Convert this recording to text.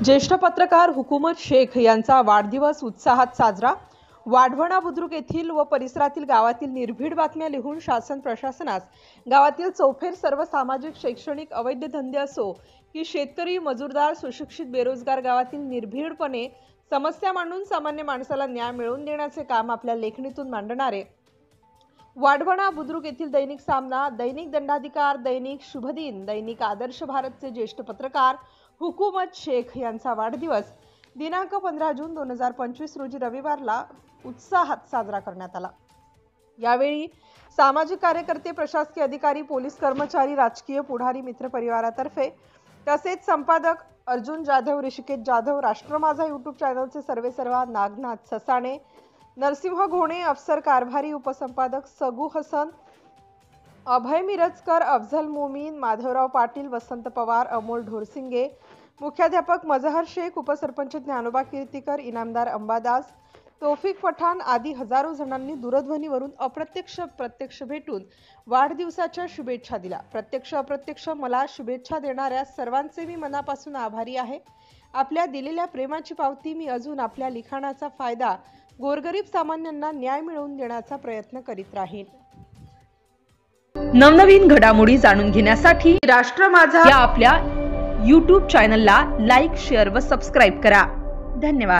ज्येष्ठ पत्रकार हुकूमत शेख यांचा वाढदिवस उत्साहात साजरा। वाढवणा बुद्रुक येथील व परिसरातील गावातील निर्भीड बातम्या लिहून शासन प्रशासनास गावातील चौफेर सर्व सामाजिक शैक्षणिक अवैध धंदे असो की शेतकरी मजूरदार सुशिक्षित बेरोजगार गावातील निर्भीडपणे समस्या मांडून सामान्य माणसाला न्याय मिळवून देण्याचे काम आपल्या लेखणीतून मांडणारे वाढवणा बुद्रुक येथील दैनिक सामना, दैनिक दंडाधिकार, दैनिक शुभदिन, दैनिक आदर्श भारतचे ज्येष्ठ पत्रकार हुकूमत शेख यांचा वाढदिवस दिनांक 15 जून 2025 रोजी रविवारला उत्साहात साजरा करण्यात आला। यावेळी सामाजिक कार्यकर्ते, प्रशासकीय अधिकारी, पोलीस कर्मचारी, राजकीय पुढारी, मित्र परिवारातर्फे तसेच संपादक अर्जुन जाधव, ऋषिकेश जाधव, राष्ट्र माझा यूट्यूब चॅनलचे सर्वेसर्वा नागनाथ ससाणे, नरसिंह घोणे, अफसर कारभारी, उपसंपादक सगू हसन, अभय मिरजकर, अफजल मोमीन, माधवराव पाटील, वसंत पवार, अमोल ढोरसिंगे, मुख्याध्यापक मजहर शेख, उपसरपंच ज्ञानोबा कीर्तीकर, इनामदार अंबादास, तौफिक पठाण आदी हजारो जणांनी दूरध्वनीवरून अप्रत्यक्ष प्रत्यक्ष भेटून वाढदिवसाच्या शुभेच्छा दिल्या। प्रत्यक्ष अप्रत्यक्ष मला शुभेच्छा देणाऱ्या सर्वांचे मी मनापासून आभारी आहे। आपल्या दिलेल्या प्रेमाची पावती मी अजून आपल्या लिखाणाचा फायदा गोरगरीब सामान्यांना न्याय मिळवून देण्याचा प्रयत्न करीत राहीन। नवनवीन घडामोडी जाणून घेण्यासाठी राष्ट्र माझा या आपल्या YouTube चॅनलला लाईक, शेअर व सबस्क्राईब करा। धन्यवाद।